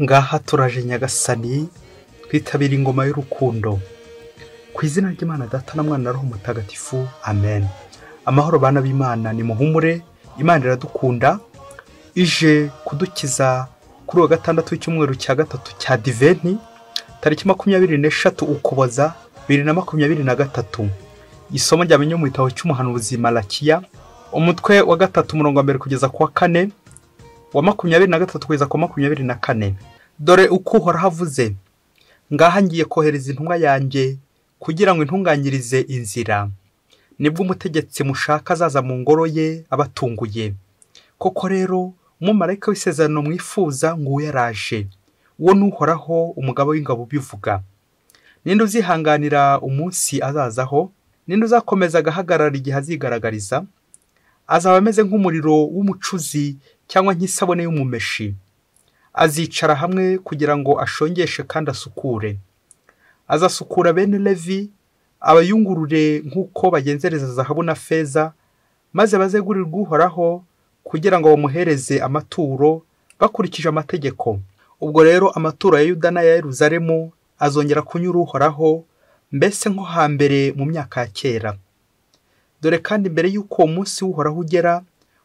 Ngaha turaje Nyagasani twitabira ingoma y'urukundo ku izina ry'Imana Data na Mwana na Roho Mutagatifu, amen. Amahoro bana b'Imana, ni muhumure, Imana iradukunda, ije kudukiza kuri wa gatandatu w'icyumweru cya gatatu cya Diventi, tariki 23 Ukuboza 2023. Isomo ryamenye mu gitabo cy'umuhanuzi Malakiya, umutwe wa gatatu umurongo wa mbere kugeza ku wa 4, wa 23 kugeza ku 24. Dore uko Uhoraho avuze: ngaha ngiye kohereza intumwa yanjye kugira ngo intunganyirize inzira. Nibwo umutegetsi mushaka azaza mu ngoro ye abatunguye. Koko rero umumarayika w'isezerano mwifuza ngo yaraje. Uwo ni Uhoraho umugabo w'ingabo bivuga. Ninde uzihanganira umunsi azazaho? Ninde uzakomeza agahagarara igihe azigaragariza? Azaba ameze nk'umuriro w'umucuzi cyangwa nk'isabune y'umumeshi. Azicara hamwe kugira ngo ashongeshe kandi asukure. Azasukura bene Levi, abayungurure nk'uko bagenzereza zahabu na feza, maze bazegurirwe Uhoraho kugira ngo bamuhereze amaturo bakurikije amategeko. Ubwo rero amaturo ya Yuda na ya Yerusalemu azongera kunyura Uhoraho, mbese nko hambere mu myaka ya kera. Dore kandi mbere y'uko uwo munsi w'Uhoraho ugera,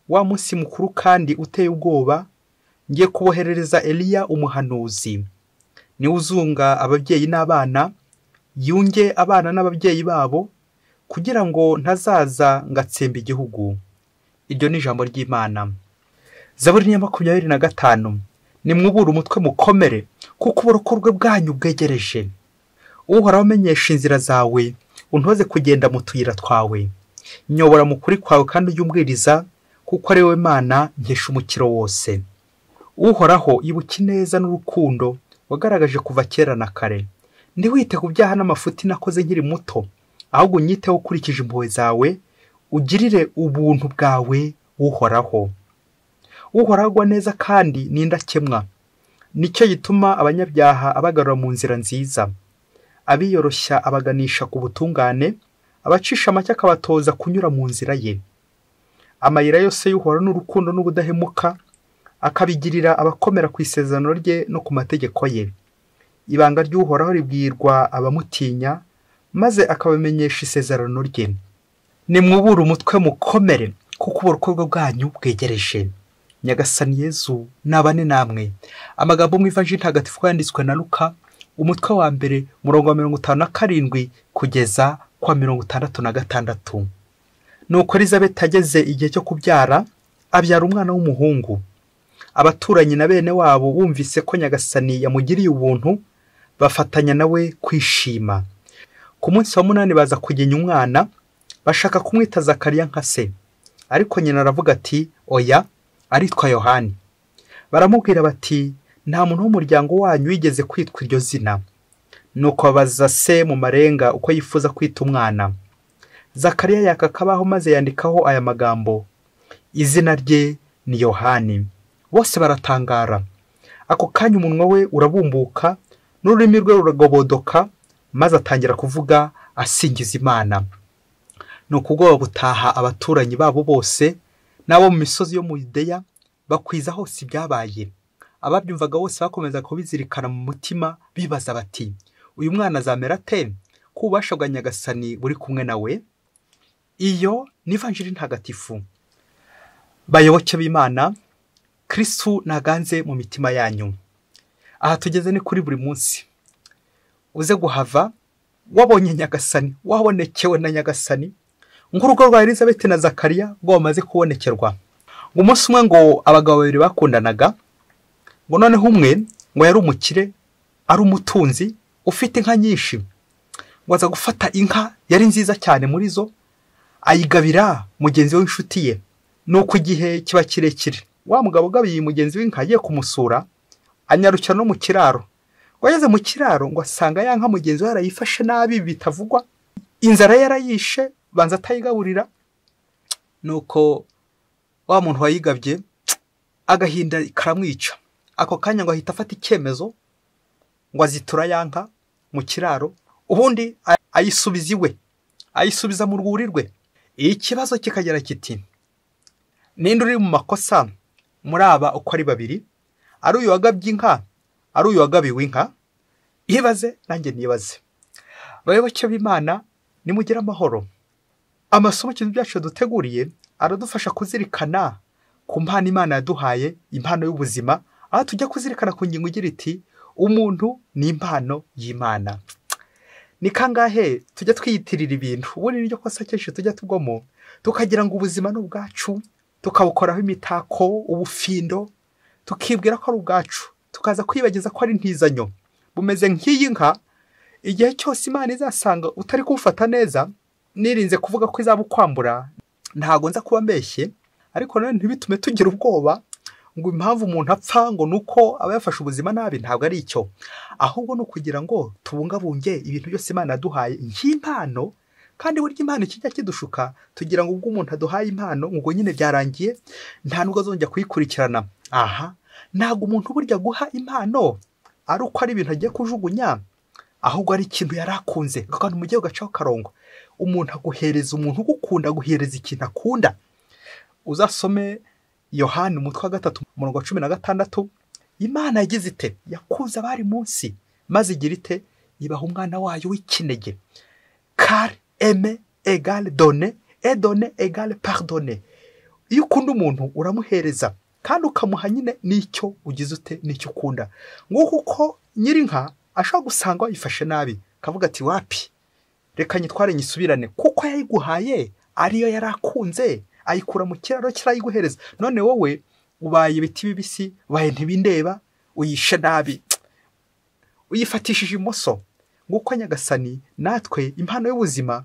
wa munsi mukuru kandi uteye ubwoba, ngiye kuboherereza Eliya umuhanuzi. Ni uzunga ababyeyi n'abana, yunge abana n'ababyeyi babo, kugira ngo ntazaza ngatsemba igihugu. Iryo ni ijambo ry'Imana. Zaburi ya 25. Nimwubure umutwe mukomere, kuko uburokorwe bwanyu bwegereje. Uhoraho amenyesha inzira zawe, untoze kugenda mu tuyira twawe. Nyobora mu kuri kwawe kandi uyumbwiriza, kuko ari wowe Mana nkesha umukiro wose. Uhoraho ibuka neza n'urukundo wagaragaje kuva kera na kare. Ndiwite ku byaha n'amafuti nakoze nkiri muto, ahubwo unyiteho ukurikije impuhwe zawe, ugirire ubuntu bwawe Uhoraho. Uhoraho agwa neza kandi ni indakemwa, nicyo gituma abanyabyaha abagarura mu nzira nziza. Abiyoroshya abaganisha ku butungane, abacisha make akabatoza kunyura mu nzira ye. Amayira yose y'Uhoraho n'urukundo n'ubudahemuka, akabigirira abakomera ku isezerano rye no ku mategeko ye. Ibanga ry'Uhoraho ribwirwa abamutinya, maze akabamenyesha isezerano rye. Nimwubure umutwe mukomere, kuko uburokorwe bwanyu bwegereje. Nyagasani Yezu nabane namwe. Amagambo mu Ivanjili ntagatifu yanditswe na Luka, umutwe wa mbere murongo wa 57 kugeza kwa 66. Nuko Elizabeti ageze igihe cyo kubyara, abyara umwana w'umuhungu. Abaturanyi na bene wabo bumvise ko Nyagasani yamugiriye ubuntu, bafatanya nawe kwishima. Ku munsi wa 8 baza kugenya umwana, bashaka kumwita Zakariya nka se. Ariko nyina aravuga ati, oya, aritwa Yohani. Baramubwira bati, nta muntu w'umuryango wanyu wigeze kwitwa iryo zina. Nuko babaza se mu marenga uko yifuza kwita umwana. Zakariya yakakabaho maze yandikaho aya magambo: izina rye ni Yohani. Bose baratangara. Ako kanya umunwa we urabumbuka, n'ururimi rwe ruragobodoka, maze atangira kuvuga asingiza Imana. Nuko ubwoba butaha abaturanyi babo bose, n'abo mu misozi yo mu Yudeya, bakwiza hose ibyabaye. Ababyumvaga bose bakomeza kubizirikana mu mutima, bibaza bati, uyu mwana azamera ate, ko ububasha bwa Nyagasani buri kumwe nawe? Iyo ni Ivanjili ntagatifu. Bayoboke b'Imana, Kristu naganze mu mitima yanyu. Aha tugeze ni kuri buri munsi. Uze guhava wabonye Nyagasani, wabonekewe na Nyagasani, nk'urugo rwa Elizabeti na Zakariya ngo bamaze kubonekerwa. Ngo umunsi umwe ngo abagabo babiri bakundanaga, ngo noneho umwe ngo yari umukire, ari umutunzi, ufite inka nyinshi. Ngo aza gufata inka yari nziza cyane muri zo, ayigabira mugenzi we w'inshuti ye. Nuko igihe kiba kirekire, wa mugabo gabiye mugenzi w'inka agiye kumusura, anyarukira no mu kiraro. Ngo ageze mu kiraro ngo asanga ya nka mugenzi we yarayifashe nabi bitavugwa, inzara yarayishe, banza atayigaburira. Nuko wa muntu wayigabye agahinda karamwica. Ako kanya ngo ahita afata icyemezo ngo azitura ya nka mu kiraro, ubundi ayisubiza iwe, ayisubiza mu rwuri rwe. Ikibazo kikagera kiti, ninde uri mu makosa muri aba uko ari babiri? Ari uyu wagabye inka ari uyu wagabiwe inka. Ibaze nanjye nibaze. Bayoboke b'Imana nimugire amahoro. Amasomo kintu byacu duteguriye aradufasha kuzirikana ku mpano Imana yaduhaye, impano y'ubuzima, aho tujya kuzirikana ku ngingo igira iti umuntu ni impano y'Imana. Ni kangahe tujya twiyitirira ibintu, ubundi niryo kosa kenshi tujya tugwamo, tukagira ngo ubuzima ni ubwacu, tukabukoraho imitako, ubufindo, tukibwira ko ari ubwacu, tukaza kwibagiza ko ari intizanyo. Bumeze nk'iyi nka, igihe cyose Imana izasanga utari kubufata neza, nirinze kuvuga ko izabukwambura, ntago nza kuba mbeshye, ariko none ntibitume tugira ubwoba ngo impamvu umuntu apfa ngo nuko aba yafashe ubuzima nabi. Ntabwo ari icyo, ahubwo no kugira ngo tubungabunge ibintu byose Imana yaduhaye nk'impano. Kandi burya impano kijya kidushuka, tugira ngo ubwo umuntu aduhaye impano ngo nyine byarangiye nta nubwo azongera kuyikurikirana. Aha, ntabwo umuntu burya guha impano ari uko ari ibintu agiye kujugunya, ahubwo ari ikintu yarakunze, kandi mu gihe ugacaho karongo. Umuntu aguhereza, umuntu ugukunda aguhereza ikintu akunda. Uzasome Yohani umutwe wa 3 umurongo wa 16. Imana yagize ite? Yakunze abari munsi, maze igira ite? Ibaha umwana wayo w'ikinege. Car aimer égale donner et donner égale pardonner. Iyo ukunda umuntu uramuhereza, kandi ukamuha nyine nicyo ugize ute, nicyo ukunda. Nguko uko nyirinka ashaka gusanga wayifashe nabi, kavuga ati wapi, reka nyitware nyisubirane, kuko yayiguhaye ariyo yarakunze, ayikura mu kiraro kirayiguhereza. None wowe ubaye ibiti bibisi, ubaye ntibindeba, uyishe nabi, uyifatishije imoso. Nguko Nyagasani natwe impano y'ubuzima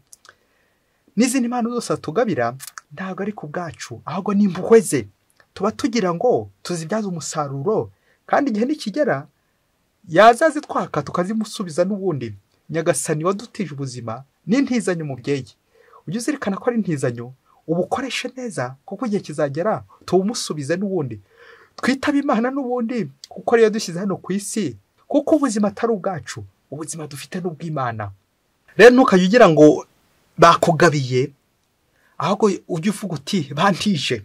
n'izindi mpano zose tugabira ntabwo ari ku bwacu, ahubwo ni impuhwe ze. Tuba tugira ngo tuzibyaze umusaruro, kandi igihe nikigera yazazitwaka tukazimusubiza n'ubundi. Nyagasani wadutije ubuzima ni intizanyo mubyeyi. Ujye uzirikana ko ari intizanyo, ubukoreshe neza, kuko igihe kizagera tubumusubize n'ubundi. Twitaba Imana n'ubundi, kuko ariyo yadushyize hano ku isi, kuko ubuzima atari ubwacu, ubuzima dufite n'ubw'Imana. Rero ntukajye ugira ngo bakugabiye, ahubwo ujye uvuga uti bantije,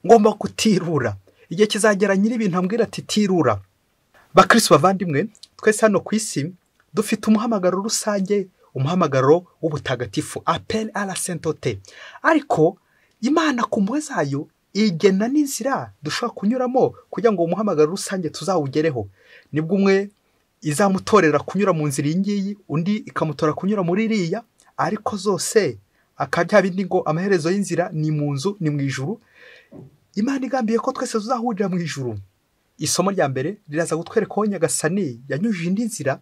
ngomba gutirura. Igihe kizagera nyiri ibintu ambwira ati tirura. Bakristo bavandimwe, twese hano ku isi dufite umuhamagaro rusange, umuhamagaro w'ubutagatifu, appel à la sainteté. Ariko Imana ku mpuhwe zayo igena n'inzira dushobora kunyuramo kugira ngo umuhamagaro rusange tuzawugereho. Nibwo umwe izamutorera kunyura mu nzira y'ingiyi, undi ikamutora kunyura muri iriya, ariko zose akabya bindi ngo amaherezo y'inzira ni mu nzu, ni mu ijuru. Imana igambiye ko twese tuzahurira mu ijuru. Isomo rya mbere riraza gutwereka ko Nyagasani yanyujije indi nzira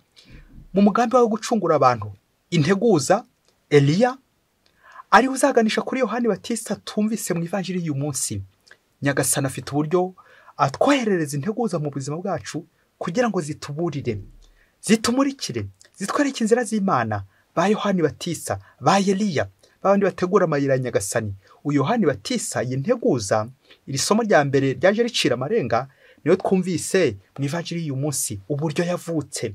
mu mugambi wo gucungura abantu. Integuza Eliya ari uzaganisha kuri Yohani Batista tumvise mu ivanjiri y'uyu munsi. Nyagasani afite uburyo atwoherereza integuza mu buzima bwacu kugira ngo zituburire, zitumurikire, zitwereke inzira z'Imana. Ba Yohani Batista, ba Eliya, babandi bategura amayira ya Nyagasani. Uyu Yohani Batista y'integuza, iri somo rya mbere ryaje ricira amarenga, niyo twumvise mu ivanjiri y'uyu munsi uburyo yavutse.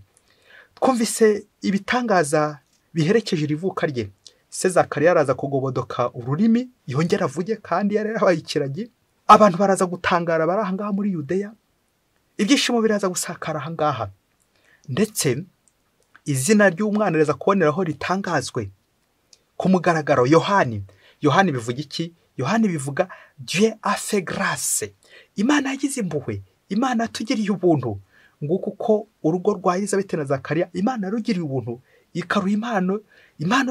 Twumvise ibitangaza biherekeje irivuka rye. Se Zakariya araza kugobodoka ururimi, yongera avuge, kandi yari yarabaye ikiragi. Abantu baraza gutangara bari aha ngaha muri Yudeya, ibyishimo biraza gusakara aha ngaha, ndetse izina ry'umwana riraza kuboneraho ritangazwe ku mugaragaro. Yohani bivuga iki? Yohani bivuga Dieu a fait grâce. Imana yagize impuhwe, Imana yatugiriye ubuntu. Nguko uko urugo rwa Elizabeth na Zakariya Imana yarugiriye ubuntu, ikaruha impano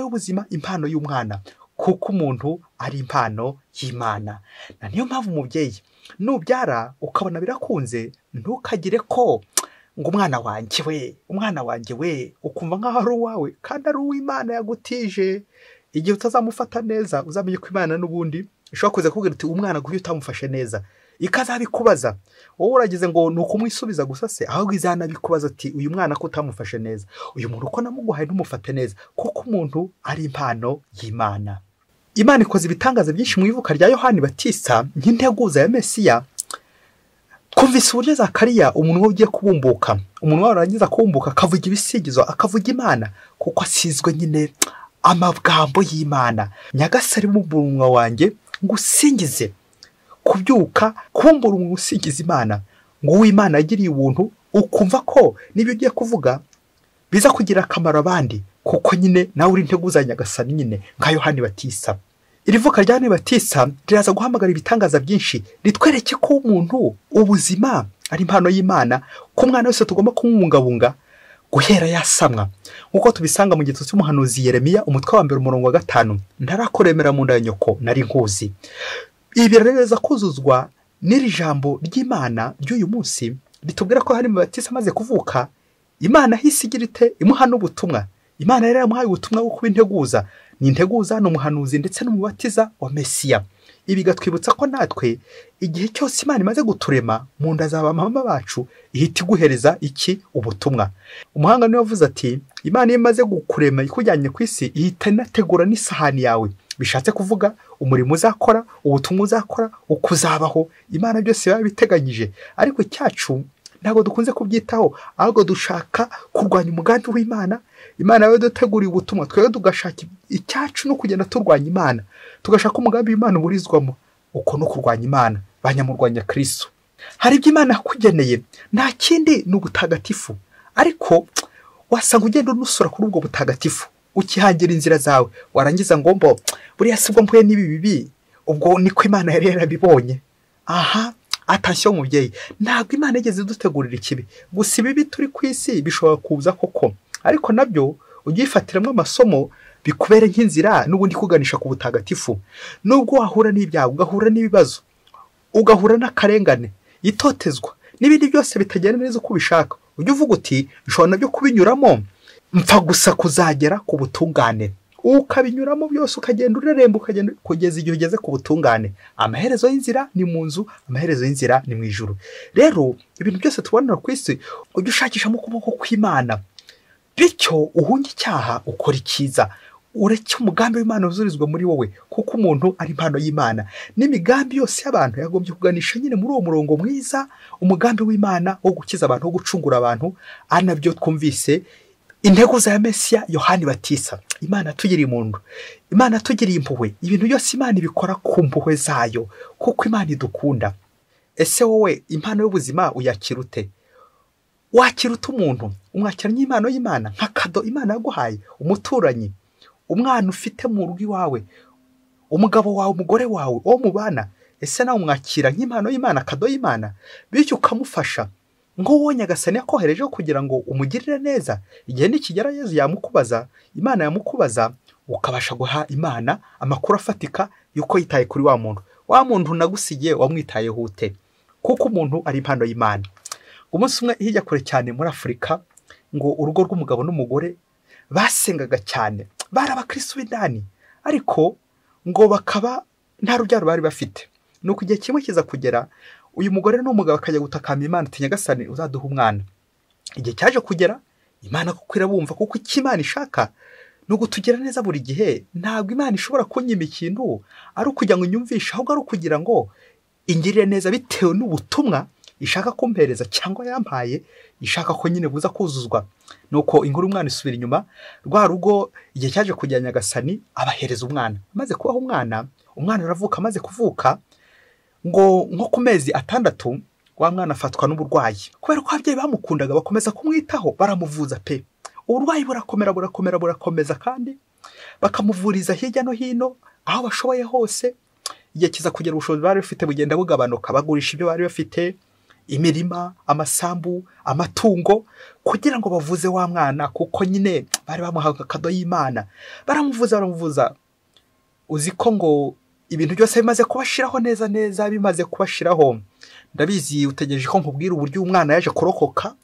y'ubuzima, impano y'umwana, kuko umuntu ari impano y'Imana. Na niyo mpamvu umubyeyi nubyara ukabona birakunze, ntukagire ko ngo umwana wanjye we, ukumva nkaho ari uwawe, kandi ari uw'Imana yagutije. Igihe utazamufata neza, uzamenye ko Imana n'ubundi ishobora kuza kubwira uti umwana guhita utamufashe neza, ikazabikubaza. Wowe uragize ngo ni ukumwisubiza gusa se, ahubwo izanabikubaza ati uyu mwana ko utamufashe neza, uyu muntu uko namuguhaye ntumufate neza, kuko umuntu ari impano y'Imana. Imana ikoze ibitangaza byinshi mu ivuka rya Yohani Batista nk'integuza ya Mesiya. Twumvise uburyo Zakariya umuntu ugiye kubumbuka, umuntu warangiza kubumbuka akavuga ibisigizo, akavuga Imana, kuko asizwe nyine amagambo y'Imana. Nyagasani mu munwa wanjye ngusingize. Kubyuka kumbura umusingiza Imana, ngo uw'Imana yagiriye ubuntu ukumva ko n'ibyo ugiye kuvuga biza kugira akamaro abandi, kuko nyine nawe uri integuza Nyagasani nyine nka Yohani Batisa. Iri vuka rya Yohani Batisa riraza guhamagara ibitangaza byinshi, ritwereke ko umuntu ubuzima ari impano y'Imana, ko umwana wese tugomba kumubungabunga guhera yasamwa, nkuko tubisanga mu gitabo cy'umuhanuzi Yeremiya umutwe wa 2 umurongo wa 5, ntarakoremera mu nda ya nyoko nari nkuzi. Ibi birareza kuzuzwa n'iri jambo ry'Imana ry'uyu munsi ritubwira ko hari mu Batisa amaze kuvuka, Imana hisigira ite imuha n'ubutumwa. Imana yari yamuhaye ubutumwa bwo kuba integuza, ni integuza n'umuhanuzi ndetse n'umubatiza wa Mesiya. Ibi gatwibutsa ko natwe igihe cyose Imana imaze guturema mu nda z'aba mama bacu ihita iguhereza iki ubutumwa. Umuhanga niwe wavuze ati Imana imaze gukurema ikujyanye ku isi ihita inategura n'isahani yawe, bishatse kuvuga umurimo uzakora, ubutumwa uzakora, ukuzabaho. Imana byose yabiteganyije, ariko cyacu ntabwo dukunze kubyitaho, ahubwo dushaka kurwanya umugambi w'Imana. Imana yawe duteguriye ubutumwa, twebwe tugashaka icyacu no kugenda turwanya Imana, tugashaka umugambi w'Imana uburizwamo, uko no kurwanya Imana banyamurwanya Kristo. Hari ibyo Imana yakugeneye, nta kindi ni ubutagatifu, ariko wasanga ugenda unusura kuri ubwo butagatifu, ukihangira inzira zawe, warangiza ngo mbo buriya sibwo mpuye n'ibi bibi, ubwo niko Imana yari yarabibonye. Aha atashyo mubyeyi, ntabwo Imana igeze dutegurira ikibi, gusa ibibi turi ku isi bishobora kuza koko, ariko nabyo ugifatiramo amasomo bikubere nk'inzira n'ubundi kuganisha ku butagatifu. Nubwo wahura n'ibyago, ugahura n'ibibazo, ugahura n'akarengane, itotezwa n'ibindi byose bitagenda neza uko ubishaka, ujye uvuga uti nshobora nabyo kubinyuramo, mpfa gusa kuzagera ku butungane. Ukabinyuramo byose ukagenda ureremba, ukagenda kugeza igihe ugeze ku butungane. Amaherezo y'inzira ni mu nzu, amaherezo y'inzira ni mu ijuru. Rero ibintu byose tubona ku isi ujye ushakishamo ukuboko kw'Imana, bityo uhunge icyaha ukora icyiza, ureke umugambi w'Imana uzurizwa muri wowe, kuko umuntu ari impano y'Imana. N'imigambi yose y'abantu yagombye kuganisha nyine muri uwo murongo mwiza, umugambi w'Imana wo gukiza abantu, wo gucungura abantu. Anabyo twumvise integuza ya Mesiya Yohani Batisa. Imana tugiriye umuntu, Imana tugiriye impuhwe, ibintu byose Imana ibikora ku mpuhwe zayo, kuko Imana idukunda. Ese wowe impano y'ubuzima uyakira ute? Wakira ute umuntu? Umwakiranye impano y'Imana nka kado Imana yaguhaye, umuturanyi, umwana ufite mu rugo iwawe, umugabo wawe, umugore wawe, uwo mubana, ese nawe umwakira nk'impano y'Imana, kado y'Imana, bityo ukamufasha ngo uwo Nyagasani yakoherejeho kugira ngo umugirire neza. Igihe nikigera Yesu yamukubaza, Imana yamukubaza, ukabasha guha Imana amakuru afatika yuko yitaye kuri wa muntu nagusigiye wamwitayeho ute, kuko umuntu ari impano y'Imana. Umunsi umwe hirya kure cyane muri Afurika, ngo urugo rw'umugabo n'umugore basengaga cyane, bari abakristo b'indani, ariko ngo bakaba nta rubyaro bari bafite. Nuko igihe kimwe kiza kugera, uyu mugore n'umugabo akajya gutakamba Imana ati Nyagasani uzaduha umwana. Igihe cyaje kugera, Imana kuko irabumva, kuko icyo Imana ishaka no gutugira neza buri gihe. Ntabwo Imana ishobora kunyima ikintu ari ukugira ngo nyumvishe, ahubwo ari ukugira ngo ingirire neza bitewe n'ubutumwa ishaka kumpereza cyangwa yampaye, ishaka ko nyine buza kuzuzwa. Nuko inkuru umwana isubira inyuma, rwa rugo igihe cyaje kujya Nyagasani abahereza umwana. Amaze kubaho umwana aravuka. Amaze kuvuka ngo nko ku mezi 6 wa mwana afatwa n'uburwayi, kubera ko ababyeyi bamukundaga bakomeza kumwitaho, baramuvuza pe. Uburwayi burakomeza kandi bakamuvuriza hirya no hino aho bashoboye hose. Igihe kiza kugera ubushobozi bari bafite bugenda bugabanuka, bagurisha ibyo bari bafite, imirima, amasambu, amatungo, kugira ngo bavuze wa mwana, kuko nyine bari bamuhaga kado y'Imana. Baramuvuza. Uzi ko ngo ibintu byose bimaze kubashiraho neza, bimaze kubashiraho. Ndabizi utegereje ko nkubwira uburyo umwana yaje kurokoka.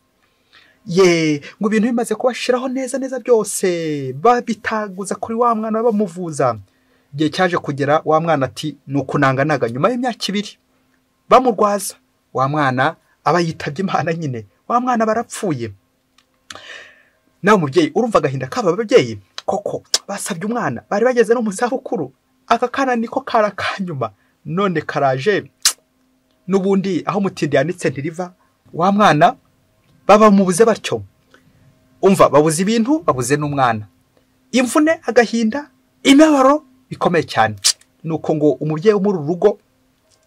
Ngo ibintu bimaze kubashiraho neza byose, babitaguza kuri wa mwana bamuvuza. Igihe cyaje kugera wa mwana ati nukunanganaga. Nyuma y'imyaka 2 bamurwaza, wa mwana aba yitabye Imana nyine, wa mwana barapfuye. Nawe umubyeyi urumva agahinda k'aba babyeyi, koko basabye umwana, bari bageze no mu zabukuru. Aka kana niko karakanyuma, none karaje nubundi aho mutindi yanitse ntiriva. Wa mwana baba mubuze batyo, umva babuze ibintu, babuze n'umwana, imvune, agahinda, imibabaro bikomeye cyane. Nuko ngo umubyeyi wo muri rugo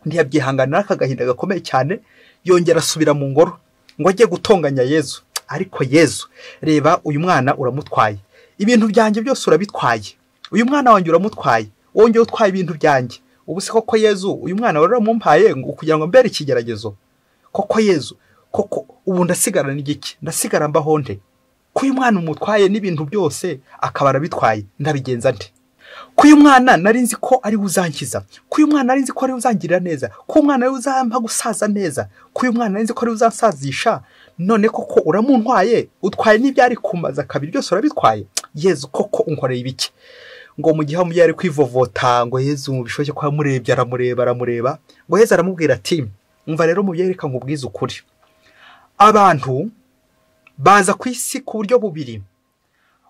ntiyabyihanganira akagahinda gakomeye cyane, yongera asubira mu ngoro. ngo ajye gutonganya Yezu. Ariko Yezu, reba uyu mwana uramutwaye, ibintu byanjye byose urabitwaye, uyu mwana wanjye uramutwaye, wongeye utwaye ibintu byanjye. Ubu se koko Yezu uyu mwana wari uramumpaye ngo kugira ngo mbere ikigeragezo? Koko Yezu, koko ubu ndasigara n'igiki? Ndasigara mbaho nde? Ko uyu mwana umutwaye n'ibintu byose akaba arabitwaye, ndabigenza nde? Ko uyu mwana nari nzi ko ari uzankiza, ko uyu mwana nari nzi ko ari uzangirira neza, ko uyu mwana ari uzampa gusaza neza, ko uyu mwana nari nzi ko ari uzansazisha, none koko uramuntwaye, utwaye n'ibyari kumaza kabiri byose urabitwaye. Yezu koko unkoreye ibiki? Ngo mu gihe umubyeyi ari kwivovota ngo Yezu mu bishoboke ko yamurebye, aramureba, ngo Yezu aramubwira ati umva rero mubyeyi, reka nkubwize ukuri, abantu baza ku isi ku buryo bubiri.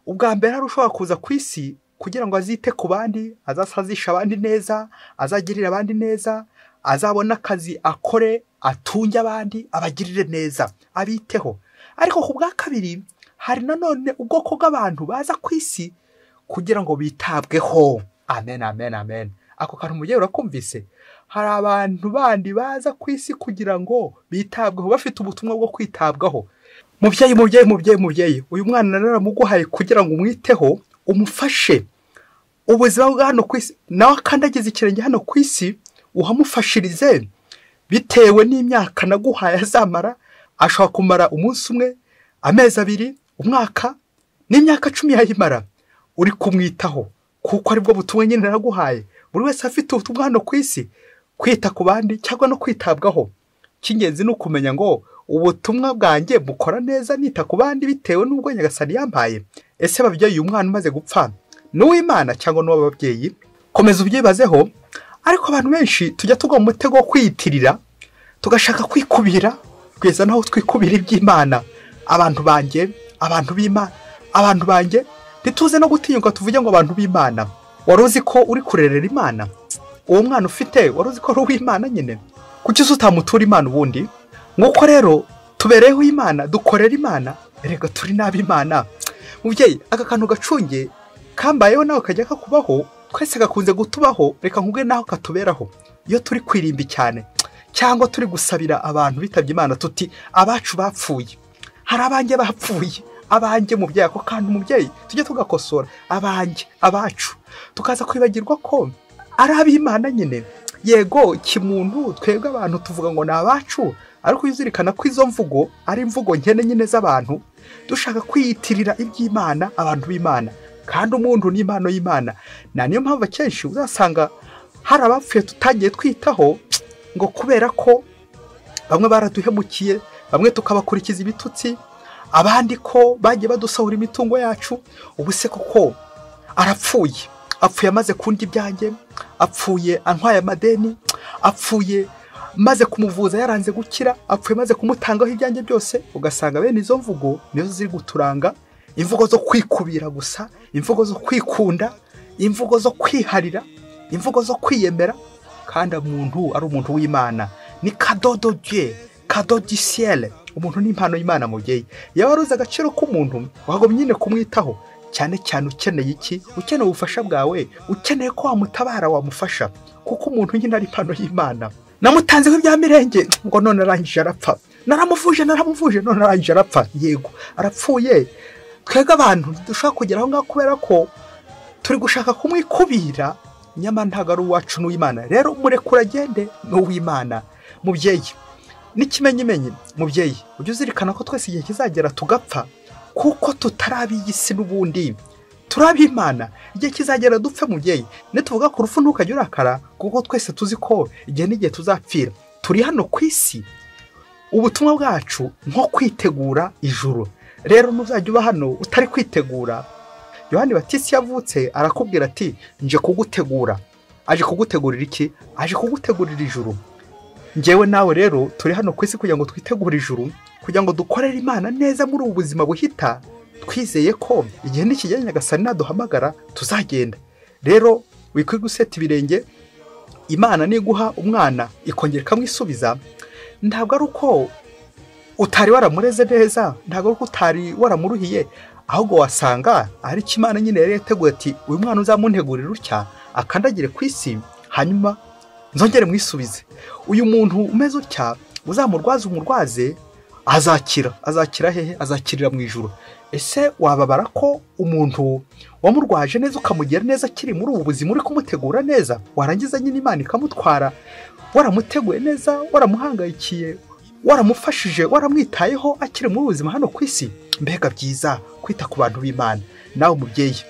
Ubwa mbere hari ushobora kuza ku isi kugira ngo azite ku bandi, azasazisha abandi neza, azagirira abandi neza, azabona akazi akore, atunge abandi, abagirire neza, abiteho. Ariko ku bwa kabiri hari nanone ubwoko bw'abantu baza ku isi kugira ngo bitabweho. Amen, amen, amen. Ako kantu umubyeyi urakumvise? Hari abantu bandi baza ku isi kugira ngo bitabweho, bafite ubutumwa bwo kwitabwaho. Mubyeyi, uyu mwana naramuguhaye kugira ngo umwiteho, umufashe ubuzima bwa hano ku isi, nawe akandagiza ikirenge hano ku isi uhamufashirize, bitewe n'imyaka naguhaye azamara. Ashobora kumara umunsi umwe, amezi abiri, umwaka, n'imyaka 10 yayimara uri kumwitaho, kuko aribwo butumwa nyine naraguhaye. Buri wese afite ubutumwa hano ku isi, kwita ku bandi cyangwa no kwitabwaho. Cy'ingenzi ni ukumenya ngo ubutumwa bwanjye bukora neza nita ku bandi bitewe n'ubwo Nyagasani yampaye. Ese babyeyi, uyu mwana umaze gupfa n'uw'Imana cyangwa n'uw'ababyeyi? Komeza ubyibazeho. Ariko abantu benshi tujya tugwa mu mutego wo kwiyitirira, tugashaka kwikubira, kugeza naho twikubira iby'Imana. Abantu banjye, abantu b'Imana, abantu banjye, ntituze no gutinyuka tuvuge ngo abantu b'Imana. Wari uzi ko uri kurerera Imana? Uwo mwana ufite wari uzi ko ari uw'Imana nyine? Kuki utamutura Imana ubundi? Nk'uko rero tubereyeho Imana, dukorera Imana, erega turi n'ab'Imana. Mubyeyi, aka kantu gacunge kambayeho nawe kajya kakubaho, twese gakunze gutubaho, reka nkubwe naho katuberaho. Iyo turi kwirimba cyane cyangwa turi gusabira abantu bitabye Imana, tuti abacu bapfuye, hari abanjye bapfuye, abanjye mubyeyi. Ako kantu mubyeyi tujye tugakosora, abanjye, abacu, tukaza kwibagirwa ko ari ab'Imana nyine. Yego kimuntu twebwe abantu tuvuga ngo ni abacu, ariko uzirikana ko izo mvugo ari imvugo nkene nyine z'abantu dushaka kwiyitirira iby'Imana, abantu b'Imana, kandi umuntu ni impano y'Imana. Na niyo mpamvu akenshi uzasanga hari abapfuye tutagiye twitaho, ngo kubera ko bamwe baraduhemukiye, bamwe tukabakurikiza ibitutsi, abandi ko bagiye badusahura imitungo yacu. Ubu se koko arapfuye, apfuye amaze kundi ibyanjye, apfuye antwaye amadeni, apfuye maze kumuvuza yaranze gukira, apfuye maze kumutangaho ibyanjye byose. Ugasanga bene izo mvugo nizo ziri guturanga, imvugo zo kwikubira gusa, imvugo zo kwikunda, imvugo zo kwiharira, imvugo zo kwiyemera. Kandi umuntu ari umuntu w'Imana, ni kadodo Dieu, cadeau du ciel. Umuntu ni impano y'Imana mubyeyi. Yaba waruzi agaciro k'umuntu, wagomye nyine kumwitaho, cyane cyane ukeneye iki? Ukeneye ubufasha bwawe, ukeneye ko wamutabara, wamufasha, kuko umuntu nyine ari impano y'Imana. Namutanzeho ibya mirenge ngo none arangije arapfa, naramuvuje none arangije arapfa. Yego arapfuye. Twega abantu dushaka kugeraho ngaho kubera ko turi gushaka kumwikubira, nyamara ntago ari uwacu n'uw'Imana. Rero murekura agende n'uw'Imana. Mubyeyi, n'ikimenyimenyi mubyeyi, ujye uzirikana ko twese igihe kizagera tugapfa, kuko tutarabiyisi n'ubundi turab'Imana. Igihe kizagera dupfe mubyeyi. Nituvuga ku rufu ntukajye urakara, kuko twese tuzi ko igihe n'igihe tuzapfira. Turi hano ku isi, ubutumwa bwacu nko kwitegura ijuru. Rero nuzajya uba hano utari kwitegura, Yohani Batisi yavutse arakubwira ati nje kugutegura. Aje kugutegurira iki? Aje kugutegurira ijuru. Njyewe nawe rero turi hano ku isi kugira ngo twitegure ijuru, kugira ngo dukorere Imana neza muri ubu buzima buhita, twizeye ko igihe nikigenda Nyagasani naduhamagara tuzagenda. Rero wikwiguseta ibirenge, Imana niguha umwana ikongera ikamwisubiza, ntabwo ari uko utari waramureze neza, ntabwo ari uko utari waramuruhiye, ahubwo wasanga ari Imana nyine yari yateguye ati uyu mwana uzamuntegurira utya akandagire ku isi, hanyuma nzongere mwisubize. Uyu muntu umeze utya uzamurwaze umurwaze, azakira hehe? Azakirira mu ijuru. Ese wababara ko umuntu wamurwaje neza ukamugera neza akiri muri ubu buzima uri kumutegura neza, warangiza nyine Imana ikamutwara waramuteguye neza, waramuhangayikiye, waramufashije, waramwitayeho akiri muri ubuzima hano ku isi? Mbega byiza kwita ku bantu b'Imana. Nawe umubyeyi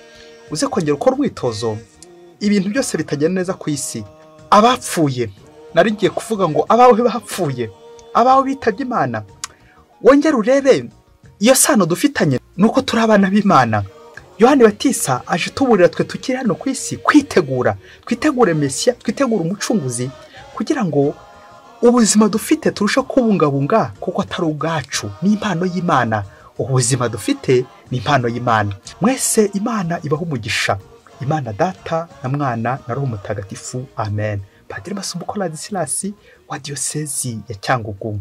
uze kongera ukora umwitozo, ibintu byose bitagenda neza ku isi, abapfuye, nari ngiye kuvuga ngo abawe bapfuye, abawe bitabye Imana, wongera urebe iyo sano dufitanye nuko turi abana b'Imana. Yohani Batisa aje tuburira twe tukiri hano ku isi twitegure Mesiya, twitegure umucunguzi, kugira ngo ubuzima dufite turusha kubungabunga, kuko atari ubwacu, ni impano y'Imana. Ubuzima dufite ni impano y'Imana. Mwese Imana ibaho umugisha. Imana Data na Mwana na Roho Mutagatifu. Amen. Padiri Masumbuko Ladislas wa Diyosezi ya Cyangugu.